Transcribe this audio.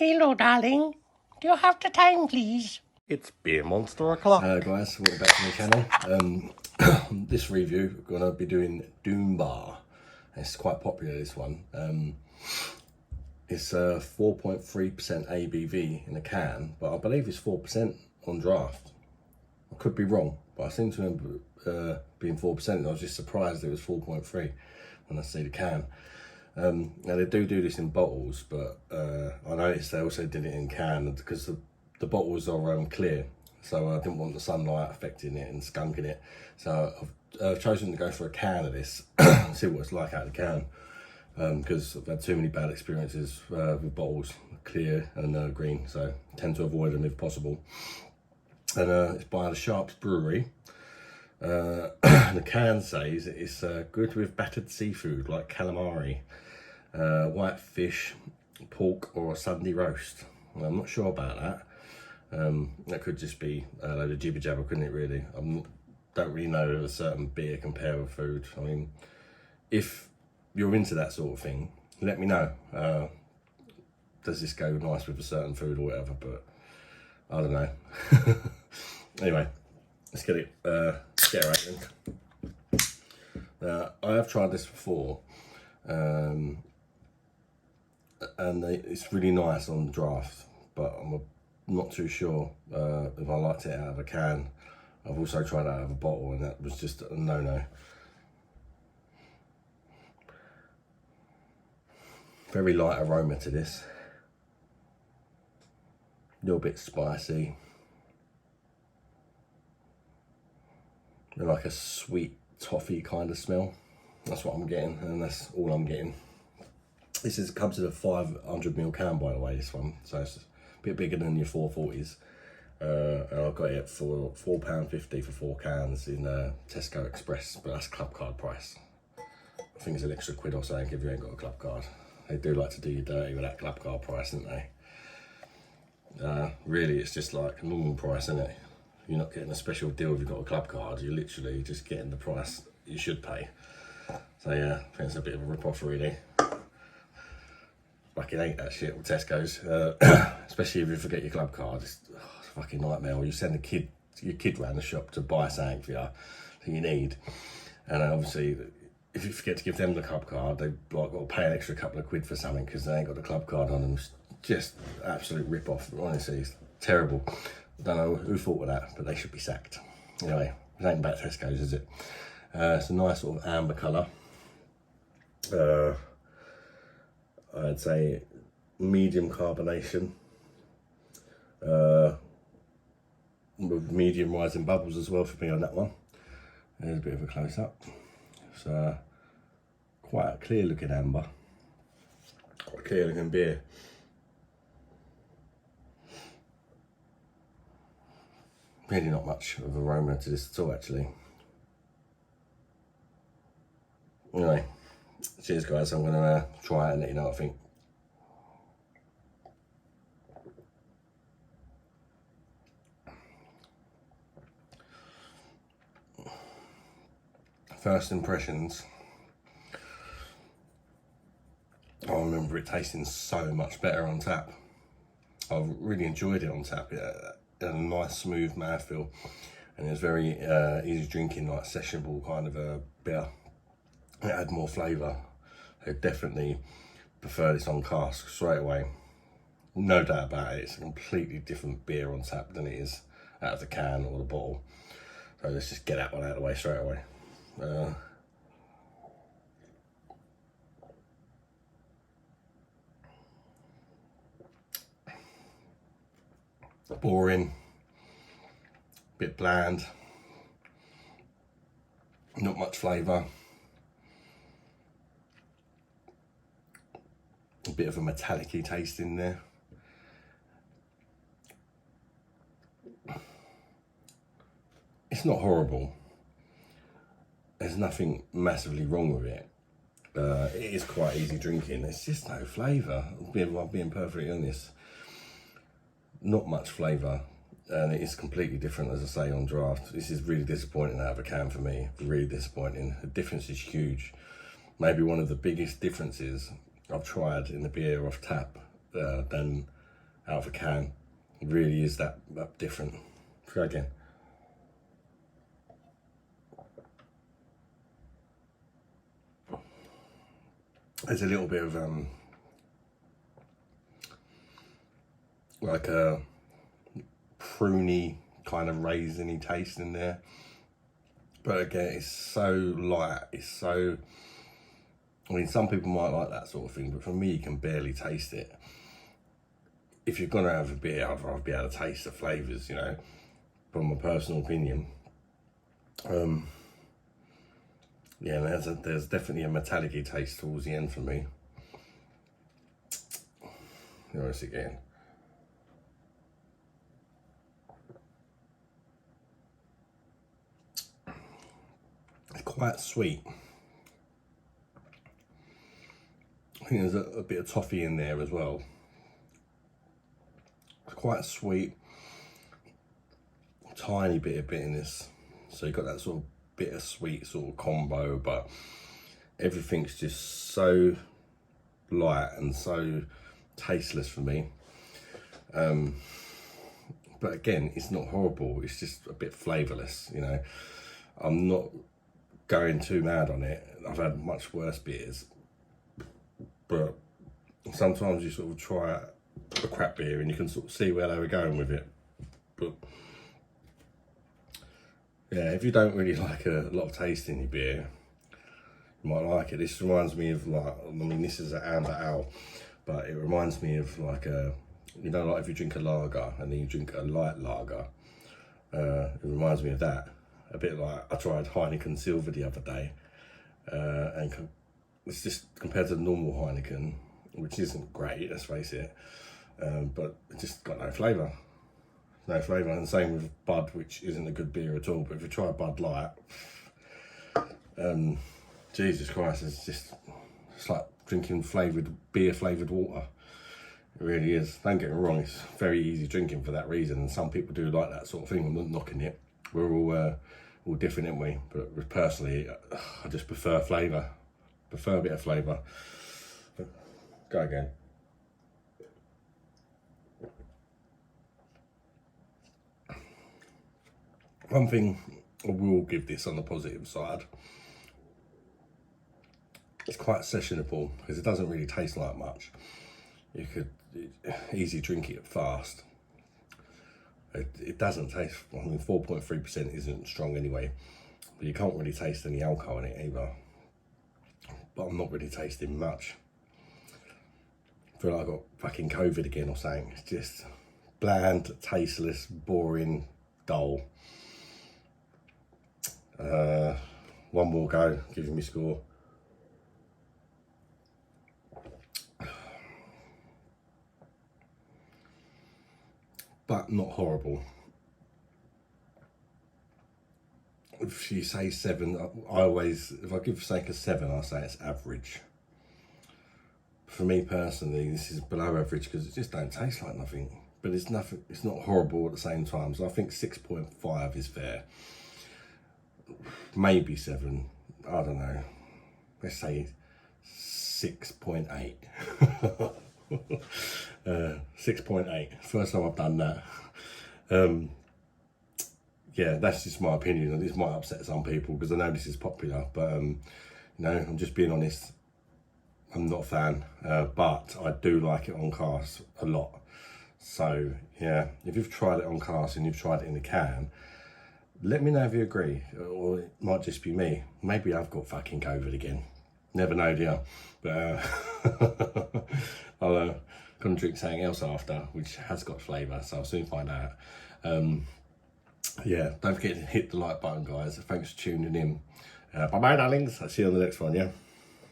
Hello, darling. Do you have the time, please? It's Beer Monster o'clock. Hello guys, welcome back to my channel. This review, we're going to be doing Doombar. It's quite popular, this one. It's 4.3% ABV in a can, but I believe it's 4% on draft. I could be wrong, but I seem to remember being 4%, and I was just surprised it was 4.3 when I see the can. Now they do this in bottles, but I noticed they also did it in can because the bottles are clear, so I didn't want the sunlight affecting it and skunking it. So I've chosen to go for a can of this and see what it's like out of the can, because I've had too many bad experiences with bottles, clear and green, so I tend to avoid them if possible. And it's by the Sharps Brewery. The can says it's good with battered seafood like calamari, white fish, pork or a Sunday roast. Well, I'm not sure about that. That could just be a load of jibber jabber, couldn't it really? I don't really know if a certain beer compare with food. I mean, if you're into that sort of thing, let me know. Does this go nice with a certain food or whatever? But I don't know. Anyway, let's get it open. I have tried this before, and it's really nice on draft, but I'm not too sure if I liked it out of a can. I've also tried it out of a bottle, and that was just a no-no. Very light aroma to this. A little bit spicy. Like a sweet toffee kind of smell. That's what I'm getting, and that's all I'm getting. This comes in a 500ml can, by the way, this one, so it's a bit bigger than your 440s. And I got it for £4.50 for 4 cans in Tesco Express, but that's club card price. I think it's an extra quid or something if you ain't got a club card. They do like to do you dirty with that club card price, don't they? Really, it's just like a normal price, isn't it? You're not getting a special deal if you've got a club card. You're literally just getting the price you should pay. So yeah, I think it's a bit of a rip-off really. Fucking hate that shit with Tesco's, especially if you forget your club card. It's a fucking nightmare. Or you send your kid round the shop to buy something for you that you need, and obviously if you forget to give them the club card, they've like got to pay an extra couple of quid for something because they ain't got the club card on them. It's just absolute rip-off. Honestly, it's terrible. I don't know who thought of that, but they should be sacked. Anyway, it ain't about Tesco's, is it? It's a nice sort of amber colour. I'd say medium carbonation, with medium rising bubbles as well for me on that one. There's a bit of a close-up. It's quite a clear looking amber, quite a clear looking beer. Really not much of aroma to this at all, actually. Anyway, cheers guys, I'm going to try it and let you know what I think. First impressions, I remember it tasting so much better on tap. I've really enjoyed it on tap. It had a nice smooth mouthfeel, and it was very easy drinking, like sessionable kind of a beer. It had more flavour. I definitely prefer this on cask straight away. No doubt about it, it's a completely different beer on tap than it is out of the can or the bottle. So let's just get that one out of the way straight away. Boring, bit bland, not much flavour, a bit of a metallic-y taste in there. It's not horrible. There's nothing massively wrong with it. It is quite easy drinking. It's just no flavour. I'm being perfectly honest. Not much flavour, and it is completely different, as I say, on draft. This is really disappointing out of a can for me. Really disappointing. The difference is huge. Maybe one of the biggest differences I've tried in the beer off tap than out of a can. It really is that different. Try again. There's a little bit of like a pruny kind of raisiny taste in there, but again, it's so light. It's so, I mean, some people might like that sort of thing, but for me, you can barely taste it. If you're gonna have a beer, I'd rather be able to taste the flavours, you know, from my personal opinion. Yeah, there's definitely a metallic-y taste towards the end for me. Notice again. It's quite sweet. I think there's a bit of toffee in there as well. It's quite sweet, tiny bit of bitterness. So you've got that sort of bittersweet sort of combo, but everything's just so light and so tasteless for me. But again, it's not horrible, it's just a bit flavourless, you know. I'm not going too mad on it. I've had much worse beers, but sometimes you sort of try a crap beer and you can sort of see where they were going with it. But yeah, if you don't really like a lot of taste in your beer, you might like it. This reminds me of, like, I mean, this is an amber ale, but it reminds me of like a, you know, like if you drink a lager and then you drink a light lager, it reminds me of that. A bit like, I tried Heineken Silver the other day, and it's just compared to the normal Heineken, which isn't great, let's face it, but it just got no flavour. No flavour, and the same with Bud, which isn't a good beer at all. But if you try Bud Light, Jesus Christ, it's like drinking beer flavoured water. It really is. Don't get me wrong, it's very easy drinking for that reason, and some people do like that sort of thing. I'm not knocking it. We're all different, aren't we? But personally, I just prefer flavour. Prefer a bit of flavour. Go again. One thing I will give this on the positive side, it's quite sessionable because it doesn't really taste like much. You could easily drink it fast. It doesn't taste, I mean, 4.3% isn't strong anyway, but you can't really taste any alcohol in it either. But I'm not really tasting much. I feel like I got fucking COVID again or something. It's just bland, tasteless, boring, dull. One more go, giving me score. But not horrible. If you say 7, if I give sake a 7, I say it's average. For me personally, this is below average because it just don't taste like nothing. But it's nothing. It's not horrible at the same time. So I think 6.5 is fair. Maybe 7. I don't know. Let's say 6.8. 6.8. First time I've done that. Yeah, that's just my opinion, and this might upset some people because I know this is popular, but you know, I'm just being honest. I'm not a fan, but I do like it on cast a lot. So yeah, if you've tried it on cast and you've tried it in a can, let me know if you agree, or it might just be me. Maybe I've got fucking COVID again. Never know, dear. But I'll gonna drink something else after, which has got flavour, so I'll soon find out. Yeah, don't forget to hit the like button, guys. Thanks for tuning in. Bye bye, darlings. I'll see you on the next one, yeah?